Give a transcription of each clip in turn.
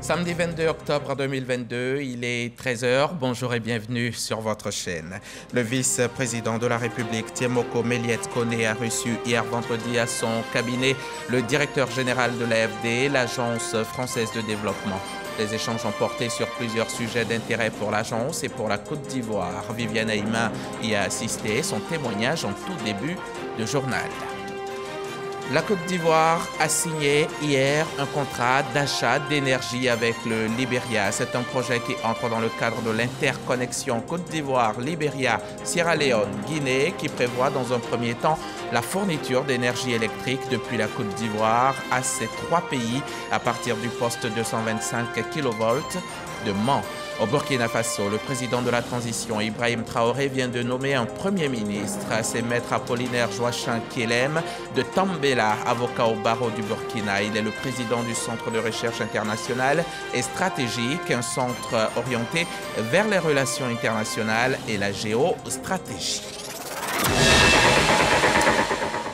Samedi 22 octobre 2022, il est 13 h. Bonjour et bienvenue sur votre chaîne. Le vice-président de la République, Thiemoko Méliès Koné, a reçu hier vendredi à son cabinet le directeur général de l'AFD, l'Agence française de développement. Les échanges ont porté sur plusieurs sujets d'intérêt pour l'agence et pour la Côte d'Ivoire. Viviane Aïma y a assisté, son témoignage en tout début de journal. La Côte d'Ivoire a signé hier un contrat d'achat d'énergie avec le Libéria. C'est un projet qui entre dans le cadre de l'interconnexion Côte d'Ivoire, Libéria, Sierra Leone, Guinée, qui prévoit dans un premier temps la fourniture d'énergie électrique depuis la Côte d'Ivoire à ces trois pays à partir du poste 225 kV de Mans. Au Burkina Faso, le président de la transition, Ibrahim Traoré, vient de nommer un premier ministre. C'est Maître Apollinaire Joachim Kellem de Tambela, avocat au barreau du Burkina. Il est le président du Centre de recherche internationale et stratégique, un centre orienté vers les relations internationales et la géostratégie.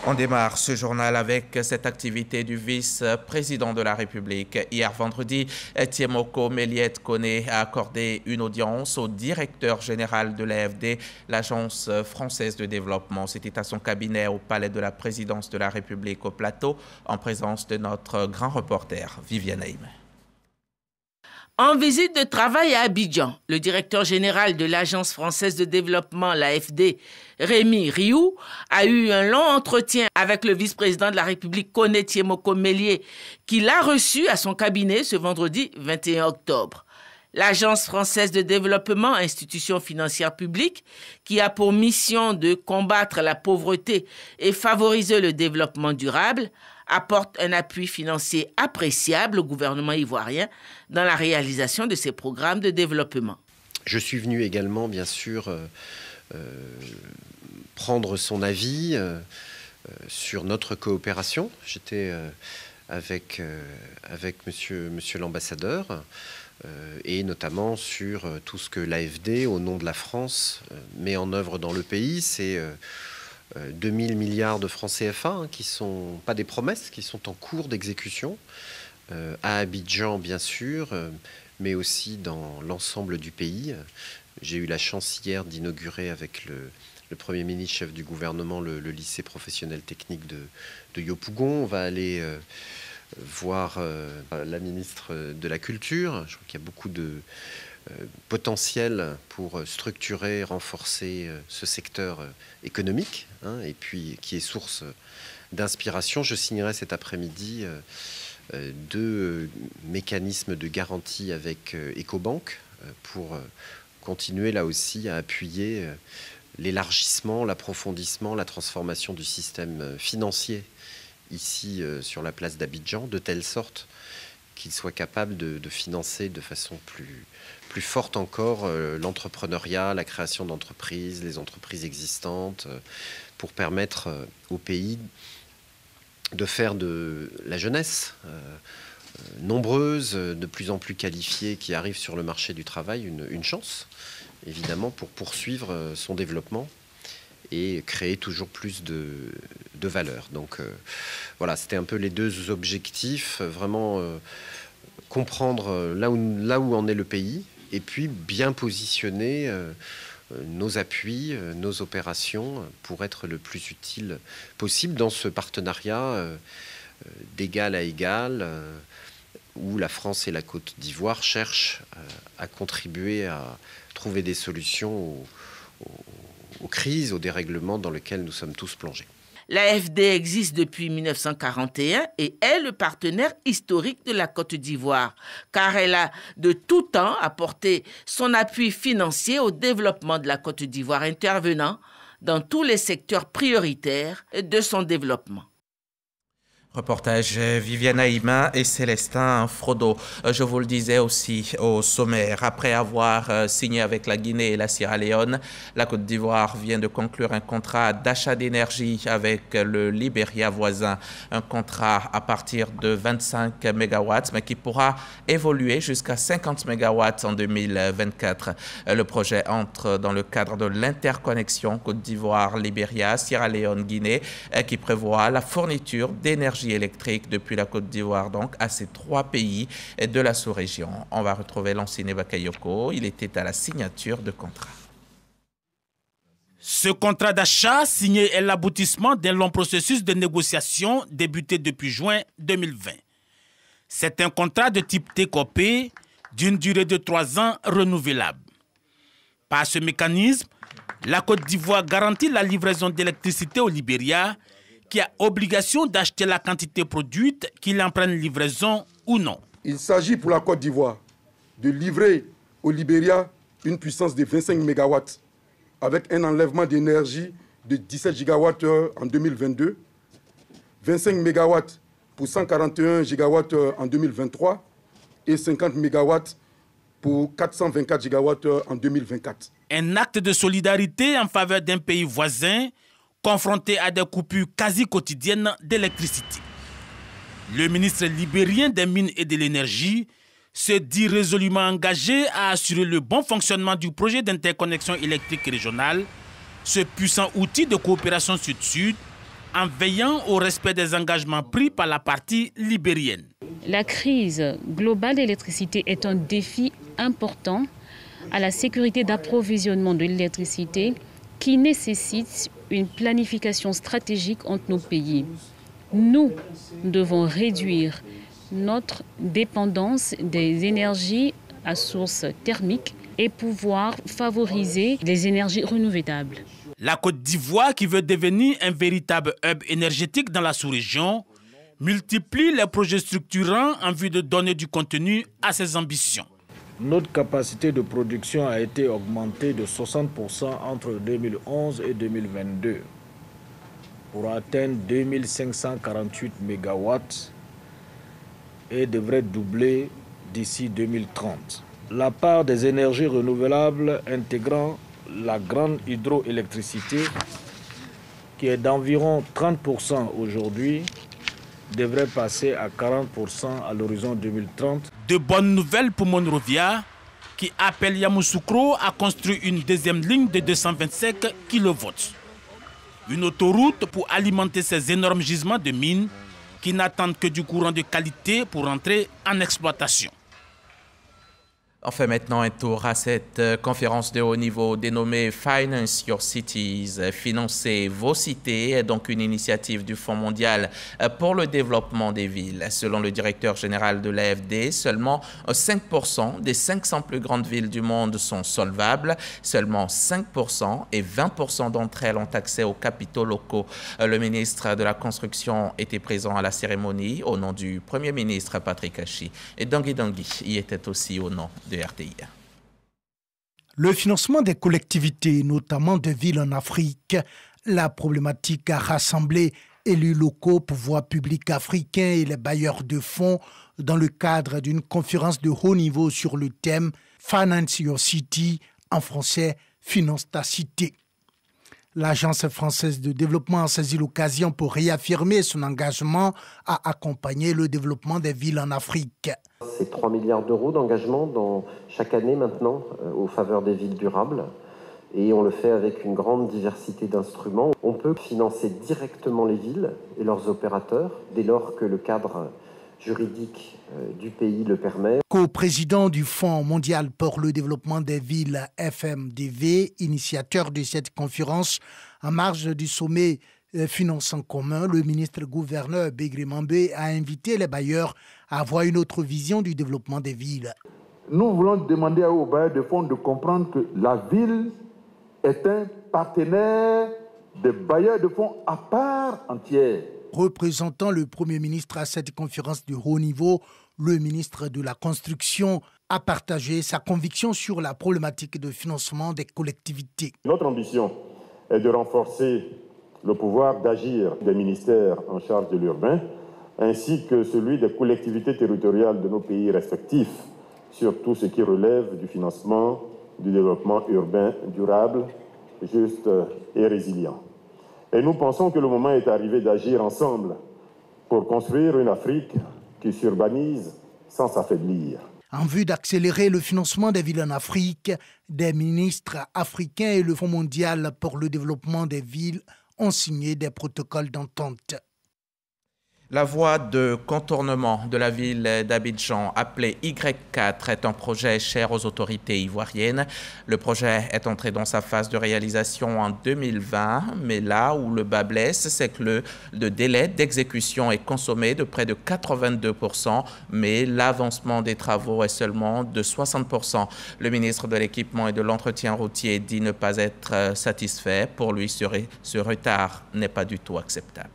On démarre ce journal avec cette activité du vice-président de la République. Hier vendredi, Thiemoko Méliès Koné a accordé une audience au directeur général de l'AFD, l'Agence française de développement. C'était à son cabinet au palais de la présidence de la République au Plateau, en présence de notre grand reporter Viviane Aïma. En visite de travail à Abidjan, le directeur général de l'Agence française de développement, l'AFD, Rémi Rioux, a eu un long entretien avec le vice-président de la République, Koné Thiemoko Méliès, qu'il a reçu à son cabinet ce vendredi 21 octobre. L'Agence française de développement, institution financière publique, qui a pour mission de combattre la pauvreté et favoriser le développement durable, apporte un appui financier appréciable au gouvernement ivoirien dans la réalisation de ses programmes de développement. Je suis venu également, bien sûr, prendre son avis sur notre coopération. J'étais avec monsieur l'ambassadeur et notamment sur tout ce que l'AFD, au nom de la France, met en œuvre dans le pays. C'est 2000 milliards de francs CFA, qui ne sont pas des promesses, qui sont en cours d'exécution, à Abidjan bien sûr, mais aussi dans l'ensemble du pays. J'ai eu la chance hier d'inaugurer avec le Premier ministre, chef du gouvernement, le lycée professionnel technique de Yopougon. On va aller voir la ministre de la Culture. Je crois qu'il y a beaucoup de potentiel pour structurer, renforcer ce secteur économique, et puis qui est source d'inspiration. Je signerai cet après-midi 2 mécanismes de garantie avec Ecobank pour continuer là aussi à appuyer l'élargissement, l'approfondissement, la transformation du système financier ici sur la place d'Abidjan, de telle sorte qu'il soit capable de financer de façon plus forte encore l'entrepreneuriat, la création d'entreprises, les entreprises existantes, pour permettre au pays de faire de la jeunesse nombreuse, de plus en plus qualifiée, qui arrive sur le marché du travail, une chance, évidemment, pour poursuivre son développement et créer toujours plus de valeur. Donc voilà, c'était un peu les 2 objectifs, vraiment comprendre là où en est le pays, et puis bien positionner nos appuis, nos opérations pour être le plus utile possible dans ce partenariat d'égal à égal, où la France et la Côte d'Ivoire cherchent à contribuer à trouver des solutions aux crises, aux dérèglements dans lesquels nous sommes tous plongés. L'AFD existe depuis 1941 et est le partenaire historique de la Côte d'Ivoire, car elle a de tout temps apporté son appui financier au développement de la Côte d'Ivoire, intervenant dans tous les secteurs prioritaires de son développement. Reportage Viviane Aïma et Célestin Frodo. Je vous le disais aussi au sommaire, après avoir signé avec la Guinée et la Sierra Leone, la Côte d'Ivoire vient de conclure un contrat d'achat d'énergie avec le Libéria voisin. Un contrat à partir de 25 MW, mais qui pourra évoluer jusqu'à 50 MW en 2024. Le projet entre dans le cadre de l'interconnexion Côte d'Ivoire, Libéria, Sierra Leone, Guinée, qui prévoit la fourniture d'énergie l'énergie électrique depuis la Côte d'Ivoire, donc à ces 3 pays de la sous-région. On va retrouver Lansine Bakayoko. Il était à la signature de contrat. Ce contrat d'achat signé est l'aboutissement d'un long processus de négociation débuté depuis juin 2020. C'est un contrat de type TCOP d'une durée de 3 ans renouvelable. Par ce mécanisme, la Côte d'Ivoire garantit la livraison d'électricité au Libéria, qui a obligation d'acheter la quantité produite, qu'il en prenne livraison ou non. Il s'agit pour la Côte d'Ivoire de livrer au Libéria une puissance de 25 MW avec un enlèvement d'énergie de 17 GWh en 2022, 25 MW pour 141 GWh en 2023 et 50 MW pour 424 GWh en 2024. Un acte de solidarité en faveur d'un pays voisin confronté à des coupures quasi quotidiennes d'électricité. Le ministre libérien des Mines et de l'Énergie se dit résolument engagé à assurer le bon fonctionnement du projet d'interconnexion électrique régionale, ce puissant outil de coopération sud-sud, en veillant au respect des engagements pris par la partie libérienne. La crise globale d'électricité est un défi important à la sécurité d'approvisionnement de l'électricité qui nécessite une planification stratégique entre nos pays. Nous devons réduire notre dépendance des énergies à source thermique et pouvoir favoriser les énergies renouvelables. La Côte d'Ivoire, qui veut devenir un véritable hub énergétique dans la sous-région, multiplie les projets structurants en vue de donner du contenu à ses ambitions. Notre capacité de production a été augmentée de 60% entre 2011 et 2022 pour atteindre 2548 MW et devrait doubler d'ici 2030. La part des énergies renouvelables intégrant la grande hydroélectricité, qui est d'environ 30% aujourd'hui, devrait passer à 40% à l'horizon 2030. De bonnes nouvelles pour Monrovia, qui appelle Yamoussoukro à construire une deuxième ligne de 225 kV. Une autoroute pour alimenter ces énormes gisements de mines qui n'attendent que du courant de qualité pour entrer en exploitation. On fait maintenant un tour à cette conférence de haut niveau dénommée Finance Your Cities, financer vos cités, est donc une initiative du Fonds mondial pour le développement des villes. Selon le directeur général de l'AFD, seulement 5% des 500 plus grandes villes du monde sont solvables. Seulement 5% et 20% d'entre elles ont accès aux capitaux locaux. Le ministre de la Construction était présent à la cérémonie au nom du Premier ministre Patrick Achi. Et Dangui Dangui y était aussi au nom de RTI. Le financement des collectivités, notamment de villes en Afrique, la problématique a rassemblé élus locaux, pouvoirs publics africains et les bailleurs de fonds dans le cadre d'une conférence de haut niveau sur le thème Finance Your City, en français, finance ta cité. L'Agence française de développement a saisi l'occasion pour réaffirmer son engagement à accompagner le développement des villes en Afrique. C'est 3 milliards d'euros d'engagement chaque année maintenant aux faveurs des villes durables. Et on le fait avec une grande diversité d'instruments. On peut financer directement les villes et leurs opérateurs dès lors que le cadre juridique du pays le permet. Co-président du Fonds mondial pour le développement des villes FMDV, initiateur de cette conférence en marge du sommet Finances en commun, le ministre-gouverneur Begri Mambé a invité les bailleurs à avoir une autre vision du développement des villes. Nous voulons demander aux bailleurs de fonds de comprendre que la ville est un partenaire des bailleurs de fonds à part entière. Représentant le Premier ministre à cette conférence de haut niveau, le ministre de la Construction a partagé sa conviction sur la problématique de financement des collectivités. Notre ambition est de renforcer le pouvoir d'agir des ministères en charge de l'urbain, ainsi que celui des collectivités territoriales de nos pays respectifs, sur tout ce qui relève du financement du développement urbain durable, juste et résilient. Et nous pensons que le moment est arrivé d'agir ensemble pour construire une Afrique qui s'urbanise sans s'affaiblir. En vue d'accélérer le financement des villes en Afrique, des ministres africains et le Fonds mondial pour le développement des villes ont signé des protocoles d'entente. La voie de contournement de la ville d'Abidjan, appelée Y4, est un projet cher aux autorités ivoiriennes. Le projet est entré dans sa phase de réalisation en 2020, mais là où le bas blesse, c'est que le délai d'exécution est consommé de près de 82%, mais l'avancement des travaux est seulement de 60%. Le ministre de l'Équipement et de l'Entretien routier dit ne pas être satisfait. Pour lui, ce retard n'est pas du tout acceptable.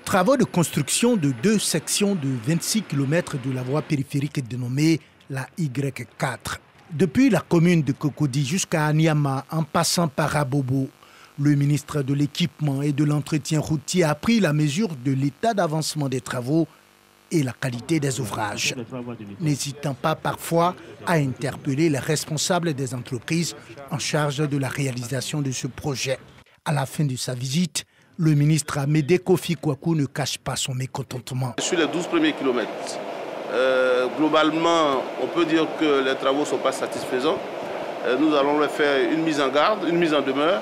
Travaux de construction de 2 sections de 26 km de la voie périphérique dénommée la Y4. Depuis la commune de Cocody jusqu'à Anyama, en passant par Abobo, le ministre de l'Équipement et de l'Entretien routier a pris la mesure de l'état d'avancement des travaux et la qualité des ouvrages, n'hésitant pas parfois à interpeller les responsables des entreprises en charge de la réalisation de ce projet. À la fin de sa visite, le ministre Amédée Kofi Kwaku ne cache pas son mécontentement. Sur les 12 premiers kilomètres, globalement, on peut dire que les travaux ne sont pas satisfaisants. Nous allons leur faire une mise en garde, une mise en demeure,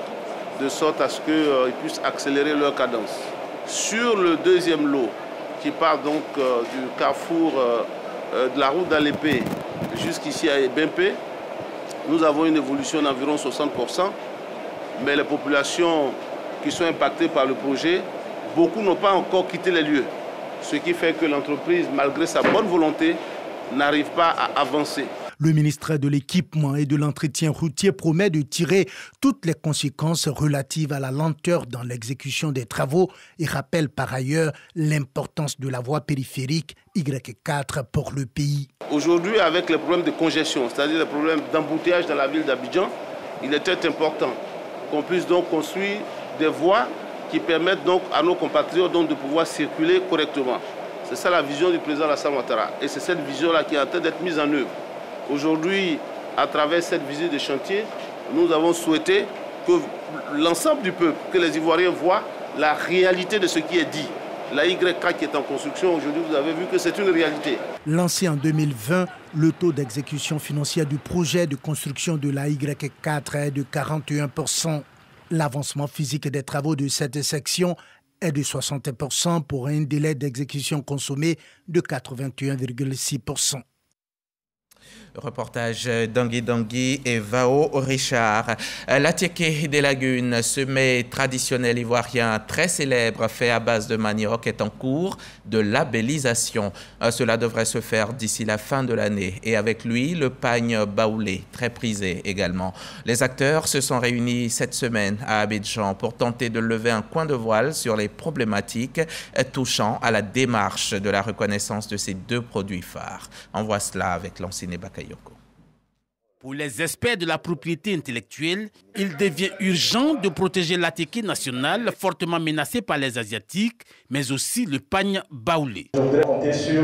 de sorte à ce qu'ils puissent accélérer leur cadence. Sur le deuxième lot, qui part donc du carrefour de la route d'Alépé jusqu'ici à Ebempe, nous avons une évolution d'environ 60%, mais les populations qui sont impactés par le projet, beaucoup n'ont pas encore quitté les lieux. Ce qui fait que l'entreprise, malgré sa bonne volonté, n'arrive pas à avancer. Le ministre de l'Équipement et de l'Entretien routier promet de tirer toutes les conséquences relatives à la lenteur dans l'exécution des travaux et rappelle par ailleurs l'importance de la voie périphérique Y4 pour le pays. Aujourd'hui, avec les problèmes de congestion, c'est-à-dire les problèmes d'embouteillage dans la ville d'Abidjan, il était important qu'on puisse donc construire des voies qui permettent donc à nos compatriotes donc de pouvoir circuler correctement. C'est ça la vision du président Alassane Ouattara. Et c'est cette vision-là qui est en train d'être mise en œuvre. Aujourd'hui, à travers cette visite de chantier, nous avons souhaité que l'ensemble du peuple, que les Ivoiriens voient la réalité de ce qui est dit. La Y4 qui est en construction, aujourd'hui, vous avez vu que c'est une réalité. Lancé en 2020, le taux d'exécution financière du projet de construction de la Y4 est de 41%. L'avancement physique des travaux de cette section est de 60% pour un délai d'exécution consommé de 81,6%. Reportage d'Angui et Vao Richard. L'Atiéké des Lagunes, ce mets traditionnel ivoirien très célèbre fait à base de manioc, est en cours de labellisation. Cela devrait se faire d'ici la fin de l'année. Et avec lui, le pagne baoulé, très prisé également. Les acteurs se sont réunis cette semaine à Abidjan pour tenter de lever un coin de voile sur les problématiques touchant à la démarche de la reconnaissance de ces 2 produits phares. On voit cela avec Lanciné Bakayoko. Pour les experts de la propriété intellectuelle, il devient urgent de protéger l'Atiéké national fortement menacé par les Asiatiques, mais aussi le pagne baoulé. Je voudrais compter sur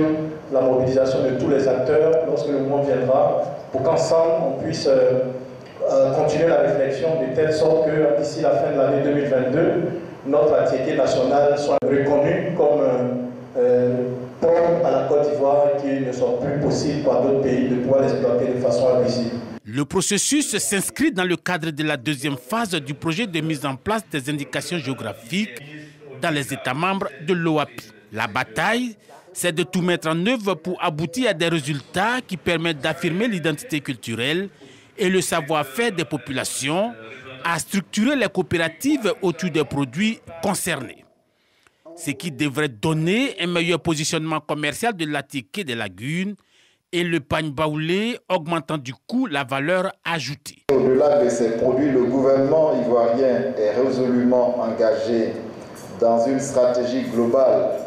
la mobilisation de tous les acteurs lorsque le moment viendra pour qu'ensemble on puisse continuer la réflexion de telle sorte que d'ici la fin de l'année 2022, notre Atiéké national soit reconnu comme port à la Côte d'Ivoire qui ne soit plus possible par d'autres pays de pouvoir l'exploiter de façon abusive. Le processus s'inscrit dans le cadre de la 2e phase du projet de mise en place des indications géographiques dans les États membres de l'OAPI. La bataille, c'est de tout mettre en œuvre pour aboutir à des résultats qui permettent d'affirmer l'identité culturelle et le savoir-faire des populations, à structurer les coopératives autour des produits concernés. Ce qui devrait donner un meilleur positionnement commercial de l'Atiéké des Lagunes et le pagne baoulé, augmentant du coup la valeur ajoutée. Au-delà de ces produits, le gouvernement ivoirien est résolument engagé dans une stratégie globale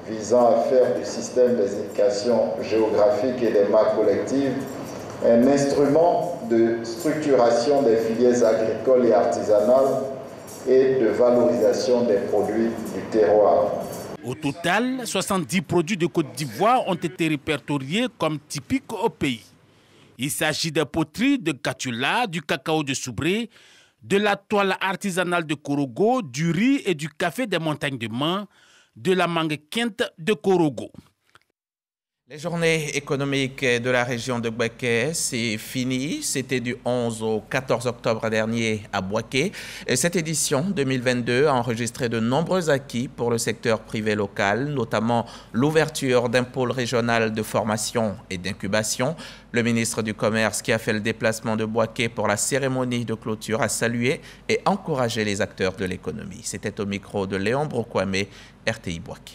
visant à faire du système des indications géographiques et des marques collectives un instrument de structuration des filières agricoles et artisanales et de valorisation des produits du terroir. Au total, 70 produits de Côte d'Ivoire ont été répertoriés comme typiques au pays. Il s'agit des poteries de Katula, du cacao de Soubré, de la toile artisanale de Korogo, du riz et du café des montagnes de Man, de la mangue quinte de Korogo. Les journées économiques de la région de Bouaké, c'est fini. C'était du 11 au 14 octobre dernier à Bouaké. Et cette édition 2022 a enregistré de nombreux acquis pour le secteur privé local, notamment l'ouverture d'un pôle régional de formation et d'incubation. Le ministre du Commerce, qui a fait le déplacement de Bouaké pour la cérémonie de clôture, a salué et encouragé les acteurs de l'économie. C'était au micro de Léon Brokwame, RTI Bouaké.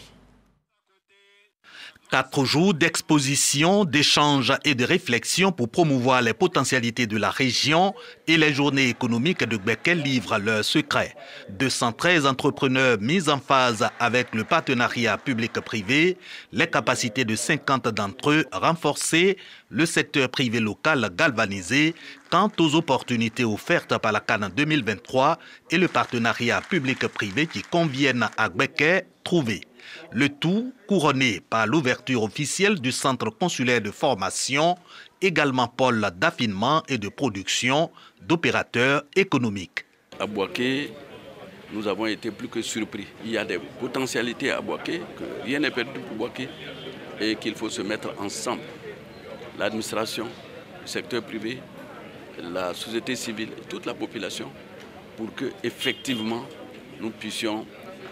4 jours d'exposition, d'échanges et de réflexion pour promouvoir les potentialités de la région et les journées économiques de Bouaké livrent leurs secrets. 213 entrepreneurs mis en phase avec le partenariat public-privé, les capacités de 50 d'entre eux renforcées, le secteur privé local galvanisé quant aux opportunités offertes par la CAN 2023 et le partenariat public-privé qui conviennent à Bouaké trouvé. Le tout couronné par l'ouverture officielle du centre consulaire de formation, également pôle d'affinement et de production d'opérateurs économiques. À Bouaké, nous avons été plus que surpris. Il y a des potentialités à Bouaké, que rien n'est perdu pour Bouaké et qu'il faut se mettre ensemble. L'administration, le secteur privé, la société civile et toute la population pour que effectivement nous puissions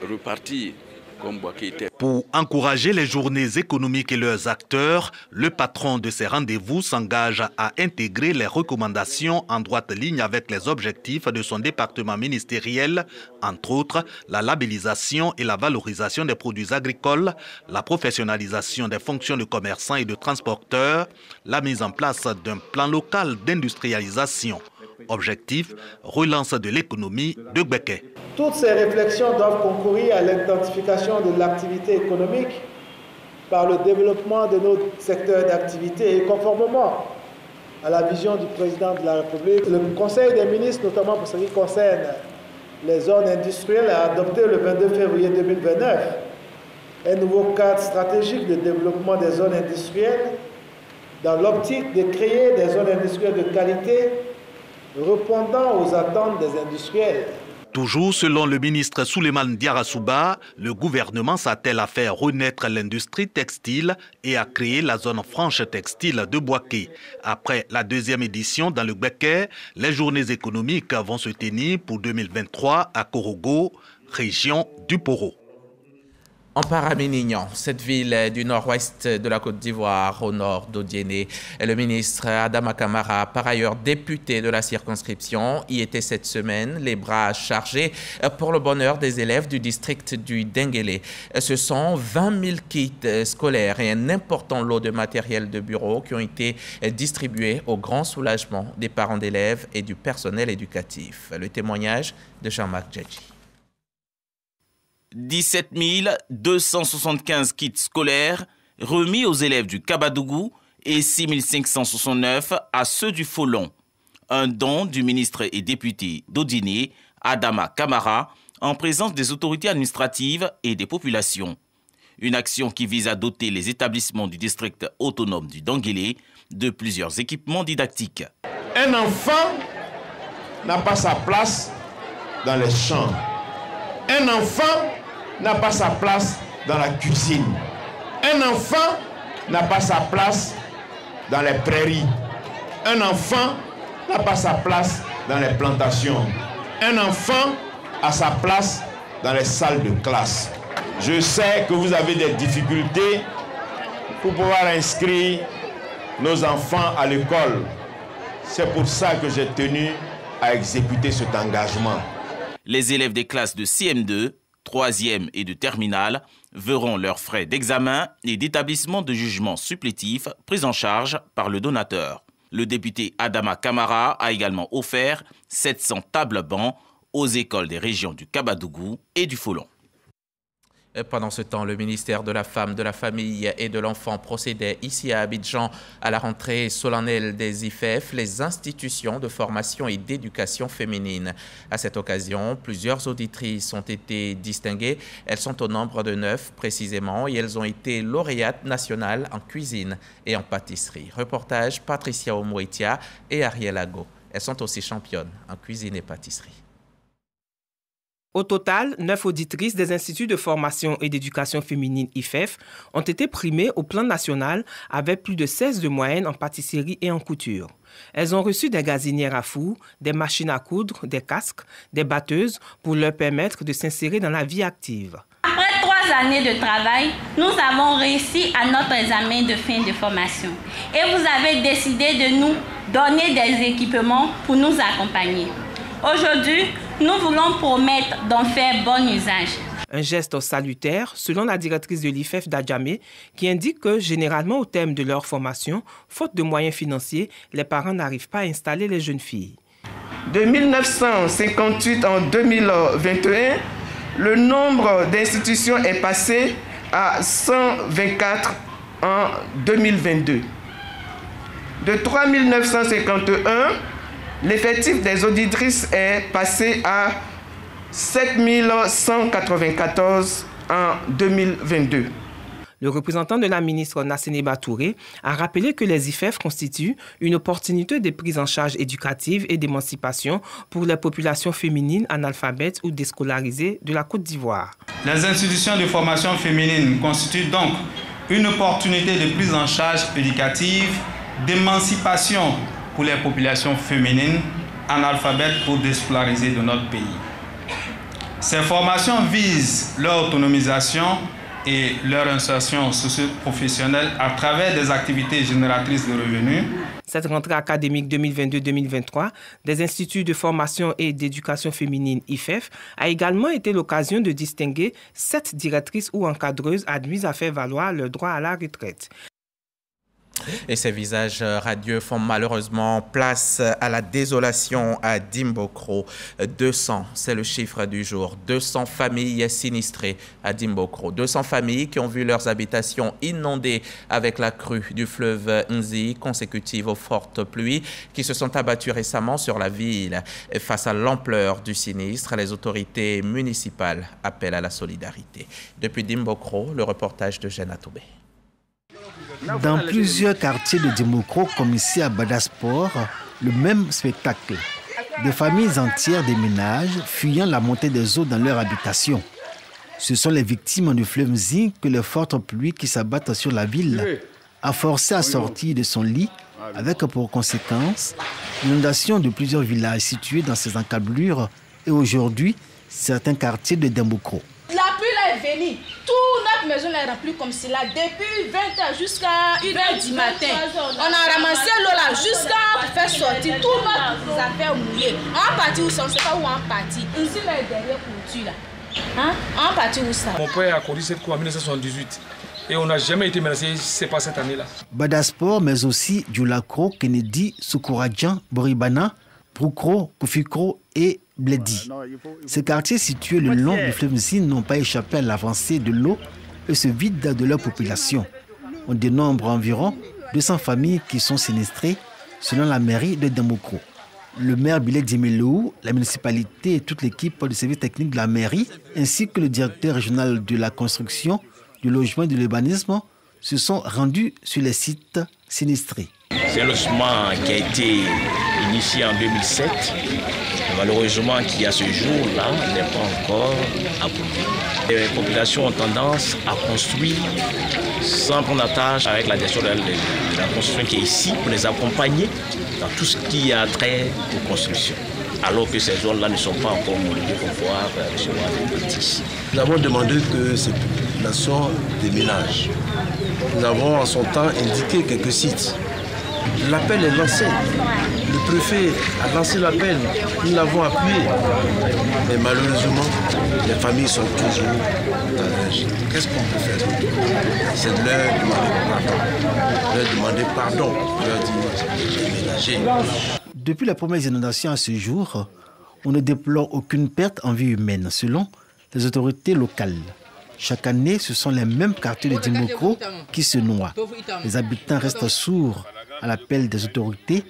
repartir comme Bouaké était. Pour encourager les journées économiques et leurs acteurs, le patron de ces rendez-vous s'engage à intégrer les recommandations en droite ligne avec les objectifs de son département ministériel, entre autres la labellisation et la valorisation des produits agricoles, la professionnalisation des fonctions de commerçants et de transporteurs, la mise en place d'un plan local d'industrialisation. Objectif, relance de l'économie de Bouaké. Toutes ces réflexions doivent concourir à l'identification de l'activité économique par le développement de nos secteurs d'activité et conformément à la vision du président de la République. Le Conseil des ministres, notamment pour ce qui concerne les zones industrielles, a adopté le 22 février 2029 un nouveau cadre stratégique de développement des zones industrielles dans l'optique de créer des zones industrielles de qualité répondant aux attentes des industriels. Toujours selon le ministre Souleymane Diarra-Souba, le gouvernement s'attelle à faire renaître l'industrie textile et à créer la zone franche textile de Bouaké. Après la deuxième édition dans le Bouaké, les journées économiques vont se tenir pour 2023 à Korogo, région du Poro. On part à Ménignan, cette ville du nord-ouest de la Côte d'Ivoire, au nord d'Odiéné. Le ministre Adama Kamara, par ailleurs député de la circonscription, y était cette semaine, les bras chargés pour le bonheur des élèves du district du Denguélé. Ce sont 20 000 kits scolaires et un important lot de matériel de bureau qui ont été distribués au grand soulagement des parents d'élèves et du personnel éducatif. Le témoignage de Jean-Marc Djadji. 17 275 kits scolaires remis aux élèves du Kabadougou et 6 569 à ceux du Folon. Un don du ministre et député d'Odiné, Adama Kamara, en présence des autorités administratives et des populations. Une action qui vise à doter les établissements du district autonome du Denguélé de plusieurs équipements didactiques. Un enfant n'a pas sa place dans les champs. Un enfant n'a pas sa place dans la cuisine. Un enfant n'a pas sa place dans les prairies. Un enfant n'a pas sa place dans les plantations. Un enfant a sa place dans les salles de classe. Je sais que vous avez des difficultés pour pouvoir inscrire nos enfants à l'école. C'est pour ça que j'ai tenu à exécuter cet engagement. Les élèves des classes de CM2, 3e et de terminale verront leurs frais d'examen et d'établissement de jugement supplétif pris en charge par le donateur. Le député Adama Kamara a également offert 700 tables bancs aux écoles des régions du Kabadougou et du Folon. Pendant ce temps, le ministère de la Femme, de la Famille et de l'Enfant procédait ici à Abidjan à la rentrée solennelle des IFEF, les institutions de formation et d'éducation féminine. À cette occasion, plusieurs auditrices ont été distinguées. Elles sont au nombre de 9 précisément et elles ont été lauréates nationales en cuisine et en pâtisserie. Reportage Patricia Omoitia et Ariel Ago. Elles sont aussi championnes en cuisine et pâtisserie. Au total, 9 auditrices des instituts de formation et d'éducation féminine IFEF ont été primées au plan national avec plus de 16 de moyenne en pâtisserie et en couture. Elles ont reçu des gazinières à four, des machines à coudre, des casques, des batteuses pour leur permettre de s'insérer dans la vie active. Après 3 années de travail, nous avons réussi à notre examen de fin de formation. Et vous avez décidé de nous donner des équipements pour nous accompagner. Aujourd'hui, nous voulons promettre d'en faire bon usage. Un geste salutaire, selon la directrice de l'IFEF d'Adjamé, qui indique que généralement au terme de leur formation, faute de moyens financiers, les parents n'arrivent pas à installer les jeunes filles. De 1958 en 2021, le nombre d'institutions est passé à 124 en 2022. De 3951, l'effectif des auditrices est passé à 7194 en 2022. Le représentant de la ministre Nassénéba Touré a rappelé que les IFEF constituent une opportunité de prise en charge éducative et d'émancipation pour les populations féminines analphabètes ou déscolarisées de la Côte d'Ivoire. Les institutions de formation féminine constituent donc une opportunité de prise en charge éducative, d'émancipation pour les populations féminines analphabètes ou déscolarisées de notre pays. Ces formations visent leur autonomisation et leur insertion socio-professionnelle à travers des activités génératrices de revenus. Cette rentrée académique 2022-2023 des instituts de formation et d'éducation féminine IFEF a également été l'occasion de distinguer 7 directrices ou encadreuses admises à faire valoir leur droit à la retraite. Et ces visages radieux font malheureusement place à la désolation à Dimbokro. 200, c'est le chiffre du jour. 200 familles sinistrées à Dimbokro. 200 familles qui ont vu leurs habitations inondées avec la crue du fleuve Nzi, consécutive aux fortes pluies qui se sont abattues récemment sur la ville. Et face à l'ampleur du sinistre, les autorités municipales appellent à la solidarité. Depuis Dimbokro, le reportage de Jeanne Atoubé. Dans plusieurs quartiers de Dimbokro, comme ici à Badasport, le même spectacle. Des familles entières des ménages fuyant la montée des eaux dans leur habitation. Ce sont les victimes du fleuve Nzi que les fortes pluies qui s'abattent sur la ville a forcé à sortir de son lit, avec pour conséquence l'inondation de plusieurs villages situés dans ces encablures et aujourd'hui certains quartiers de Dimbokro. La pluie là est venue, toute notre maison est remplie comme cela depuis 20h jusqu'à 1h du matin. On a ramassé l'eau là jusqu'à faire sortir tout notre affaires mouillées. On est parti où ça, on ne sait pas où on est parti. Ici là est derrière clôture là. Hein? On est parti où ça? Mon père a connu cette cour en 1978 et on n'a jamais été menacé, c'est pas cette année là. Badasport, mais aussi Djoulakro, Kennedy, Soukourajan, Boribana, Proukro, Koufikro et Bledi. Ces quartiers situés le long du fleuve Nzi n'ont pas échappé à l'avancée de l'eau et se vident de leur population. On dénombre environ 200 familles qui sont sinistrées selon la mairie de Dimbokro. Le maire Bilek Dimelou, la municipalité et toute l'équipe de services techniques de la mairie, ainsi que le directeur régional de la construction, du logement et de l'urbanisme se sont rendus sur les sites sinistrés. C'est un logement qui a été initié en 2007, malheureusement qui à ce jour-là n'est pas encore abouti. Les populations ont tendance à construire sans prendre attache avec la gestion de la construction qui est ici pour les accompagner dans tout ce qui a trait aux constructions. Alors que ces zones-là ne sont pas encore mobilisées pour pouvoir recevoir des bâtisses. Nous avons demandé que ces populations déménagent. Nous avons en son temps indiqué quelques sites. L'appel est lancé. Le préfet a lancé l'appel. Nous l'avons appuyé. Mais malheureusement, les familles sont toujours dans l'âge. Qu'est-ce qu'on peut faire? C'est de leur demander pardon. Leur dire déménager. Depuis les premières inondations à ce jour, on ne déplore aucune perte en vie humaine, selon les autorités locales. Chaque année, ce sont les mêmes quartiers de Dimbokro qui se noient. Les habitants restent sourds à l'appel des autorités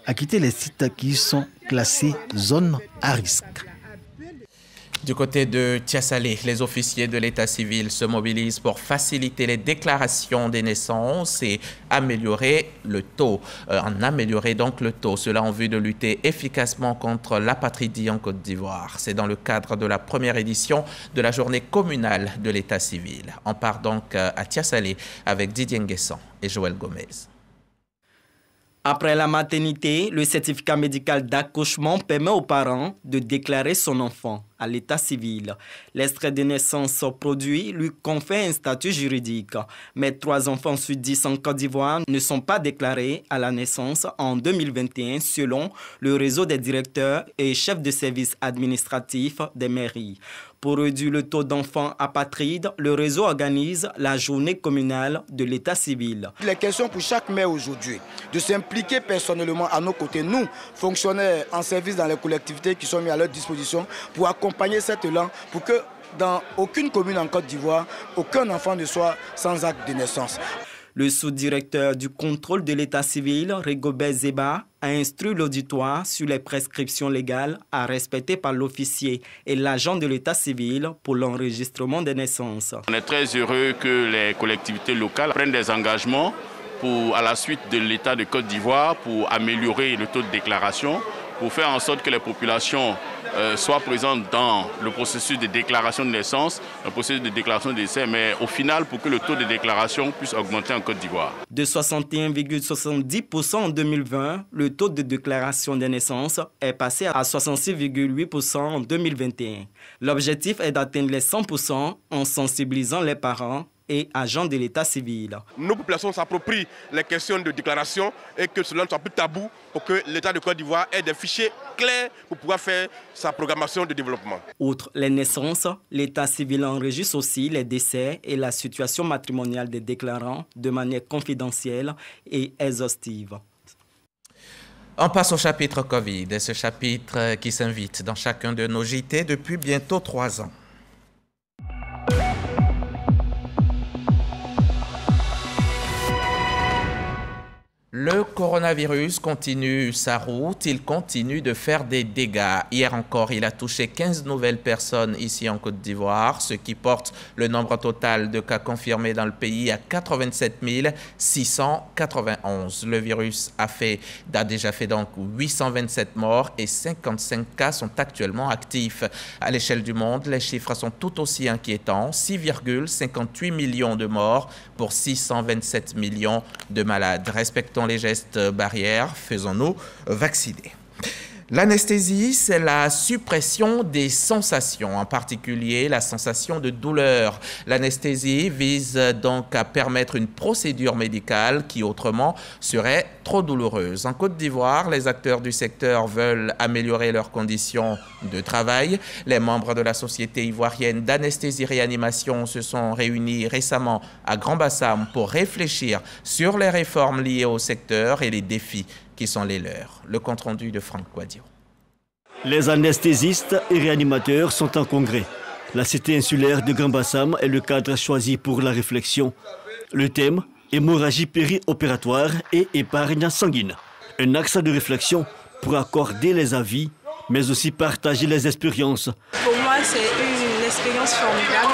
à quitter les sites qui sont classés zones à risque. Du côté de Tiassalé, les officiers de l'état civil se mobilisent pour faciliter les déclarations des naissances et améliorer le taux. Cela en vue de lutter efficacement contre l'apatridie en Côte d'Ivoire. C'est dans le cadre de la première édition de la journée communale de l'état civil. On part donc à Tiassalé avec Didier Nguessan et Joël Gomez. Après la maternité, le certificat médical d'accouchement permet aux parents de déclarer son enfant à l'état civil. L'extrait de naissance produit lui confère un statut juridique. Mais 3 enfants sur 10 en Côte d'Ivoire ne sont pas déclarés à la naissance en 2021 selon le réseau des directeurs et chefs de services administratifs des mairies. Pour réduire le taux d'enfants apatrides, le réseau organise la journée communale de l'état civil. Il est question pour chaque maire aujourd'hui de s'impliquer personnellement à nos côtés, nous, fonctionnaires en service dans les collectivités qui sont mis à leur disposition pour accompagner cet élan pour que dans aucune commune en Côte d'Ivoire, aucun enfant ne soit sans acte de naissance. Le sous-directeur du contrôle de l'état civil, Rigobert Zeba, a instruit l'auditoire sur les prescriptions légales à respecter par l'officier et l'agent de l'état civil pour l'enregistrement des naissances. On est très heureux que les collectivités locales prennent des engagements à la suite de l'état de Côte d'Ivoire pour améliorer le taux de déclaration, pour faire en sorte que les populations soient présentes dans le processus de déclaration de naissance, le processus de déclaration de décès, mais au final pour que le taux de déclaration puisse augmenter en Côte d'Ivoire. De 61,70% en 2020, le taux de déclaration des naissances est passé à 66,8% en 2021. L'objectif est d'atteindre les 100% en sensibilisant les parents et agents de l'état civil. Nos populations s'approprient les questions de déclaration et que cela ne soit plus tabou pour que l'État de Côte d'Ivoire ait des fichiers clairs pour pouvoir faire sa programmation de développement. Outre les naissances, l'état civil enregistre aussi les décès et la situation matrimoniale des déclarants de manière confidentielle et exhaustive. On passe au chapitre Covid, ce chapitre qui s'invite dans chacun de nos JT depuis bientôt 3 ans. Le coronavirus continue sa route, il continue de faire des dégâts. Hier encore, il a touché 15 nouvelles personnes ici en Côte d'Ivoire, ce qui porte le nombre total de cas confirmés dans le pays à 87 691. Le virus a déjà fait donc 827 morts et 55 cas sont actuellement actifs. À l'échelle du monde, les chiffres sont tout aussi inquiétants. 6,58 millions de morts pour 627 millions de malades. Respectons les gestes barrières, faisons-nous vacciner. L'anesthésie, c'est la suppression des sensations, en particulier la sensation de douleur. L'anesthésie vise donc à permettre une procédure médicale qui autrement serait trop douloureuse. En Côte d'Ivoire, les acteurs du secteur veulent améliorer leurs conditions de travail. Les membres de la Société ivoirienne d'anesthésie-réanimation se sont réunis récemment à Grand-Bassam pour réfléchir sur les réformes liées au secteur et les défis qui sont les leurs. Le compte-rendu de Franck Quadio. Les anesthésistes et réanimateurs sont en congrès. La cité insulaire de Grand-Bassam est le cadre choisi pour la réflexion. Le thème, hémorragie péri-opératoire et épargne sanguine. Un axe de réflexion pour accorder les avis, mais aussi partager les expériences. Pour moi, c'est une expérience formidable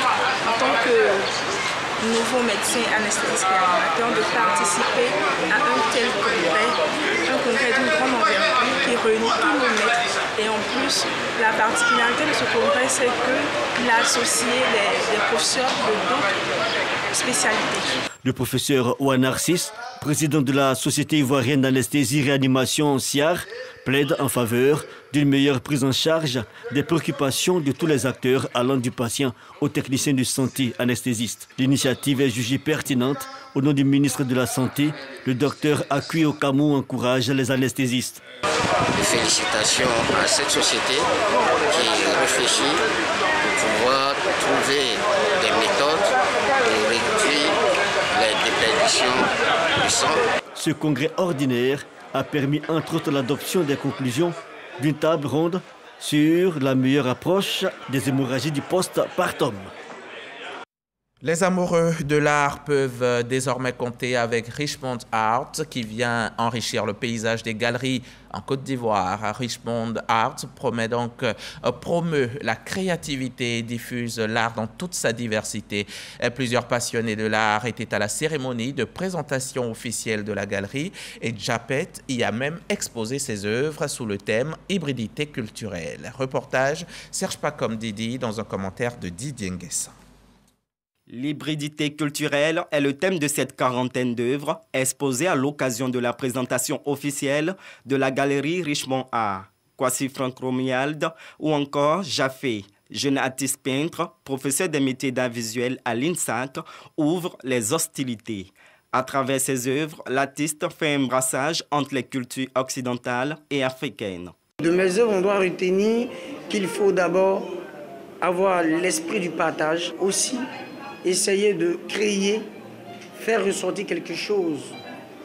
en tant que nouveau médecin anesthésiste réanimateur de participer à un tel congrès d'une grande envergure qui réunit tous nos maîtres. Et en plus, la particularité de ce congrès, c'est qu'il a associé les professeurs de d'autres spécialités. Le professeur Ouanar Sis, président de la Société ivoirienne d'anesthésie-réanimation SIAR, plaide en faveur d'une meilleure prise en charge des préoccupations de tous les acteurs allant du patient aux techniciens de santé anesthésistes. L'initiative est jugée pertinente. Au nom du ministre de la Santé, le docteur Akui Okamou encourage les anesthésistes. Félicitations à cette société qui réfléchit pour pouvoir trouver des méthodes pour réduire les déperditions du sang. Ce congrès ordinaire a permis entre autres l'adoption des conclusions d'une table ronde sur la meilleure approche des hémorragies du post-partum. Les amoureux de l'art peuvent désormais compter avec Richmond Art qui vient enrichir le paysage des galeries en Côte d'Ivoire. Richmond Art promeut la créativité et diffuse l'art dans toute sa diversité. Plusieurs passionnés de l'art étaient à la cérémonie de présentation officielle de la galerie et Japet y a même exposé ses œuvres sous le thème « Hybridité culturelle ». Reportage Serge Pacom Didi dans un commentaire de Didier Nguessan. L'hybridité culturelle est le thème de cette quarantaine d'œuvres exposées à l'occasion de la présentation officielle de la galerie Richmond Art. Kwasi Frank Romuald ou encore Jaffé, jeune artiste peintre, professeur des métiers d'art visuel à l'INSAC, ouvre les hostilités. À travers ses œuvres, l'artiste fait un brassage entre les cultures occidentales et africaines. De mes œuvres, on doit retenir qu'il faut d'abord avoir l'esprit du partage, aussi essayer de créer, faire ressortir quelque chose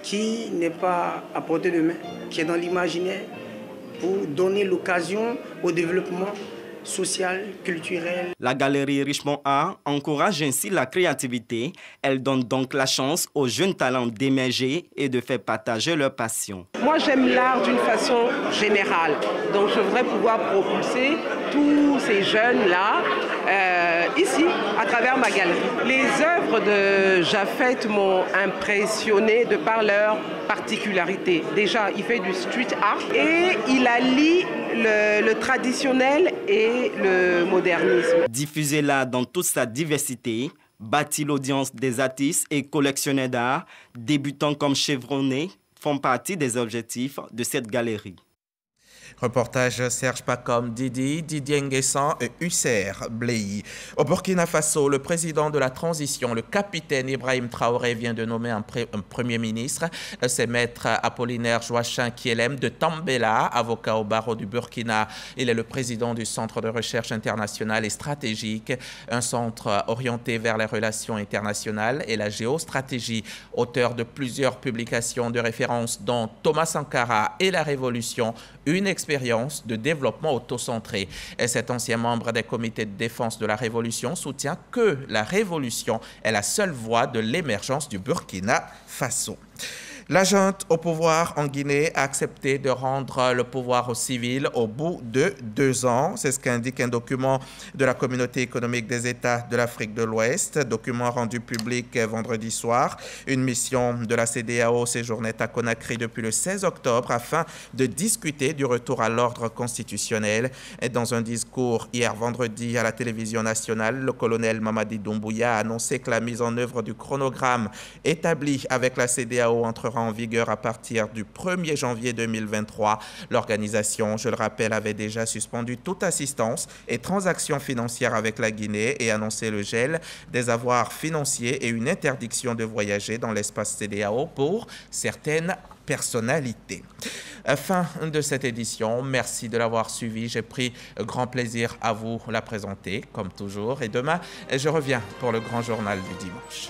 qui n'est pas à portée de main, qui est dans l'imaginaire, pour donner l'occasion au développement social, culturel. La galerie Richmond Art encourage ainsi la créativité. Elle donne donc la chance aux jeunes talents d'émerger et de faire partager leur passion. Moi, j'aime l'art d'une façon générale. Donc, je voudrais pouvoir propulser tous ces jeunes-là ici, à travers ma galerie. Les œuvres de Jaffet m'ont impressionné de par leur particularité. Déjà, il fait du street art et il allie le traditionnel et le modernisme. Diffuser l'art dans toute sa diversité bâtit l'audience des artistes et collectionneurs d'art, débutants comme chevronnés, font partie des objectifs de cette galerie. Reportage Serge Pacom Didi, Didier Nguessan et Husser Bléi. Au Burkina Faso, le président de la transition, le capitaine Ibrahim Traoré, vient de nommer un premier ministre. C'est maître Apollinaire Joachim Kielem de Tambela, avocat au barreau du Burkina. Il est le président du Centre de recherche internationale et stratégique, un centre orienté vers les relations internationales et la géostratégie. Auteur de plusieurs publications de référence dont Thomas Sankara et la Révolution, une expérience de développement autocentré. Et cet ancien membre des comités de défense de la Révolution soutient que la Révolution est la seule voie de l'émergence du Burkina Faso. La junte au pouvoir en Guinée a accepté de rendre le pouvoir aux civils au bout de 2 ans. C'est ce qu'indique un document de la Communauté économique des États de l'Afrique de l'Ouest, document rendu public vendredi soir. Une mission de la CEDEAO séjournait à Conakry depuis le 16 octobre afin de discuter du retour à l'ordre constitutionnel. Et dans un discours hier vendredi à la télévision nationale, le colonel Mamadi Doumbouya a annoncé que la mise en œuvre du chronogramme établi avec la CEDEAO entrera en vigueur à partir du 1er janvier 2023. L'organisation, je le rappelle, avait déjà suspendu toute assistance et transactions financières avec la Guinée et annoncé le gel des avoirs financiers et une interdiction de voyager dans l'espace CEDEAO pour certaines personnalités. Fin de cette édition. Merci de l'avoir suivi. J'ai pris grand plaisir à vous la présenter, comme toujours. Et demain, je reviens pour le grand journal du dimanche.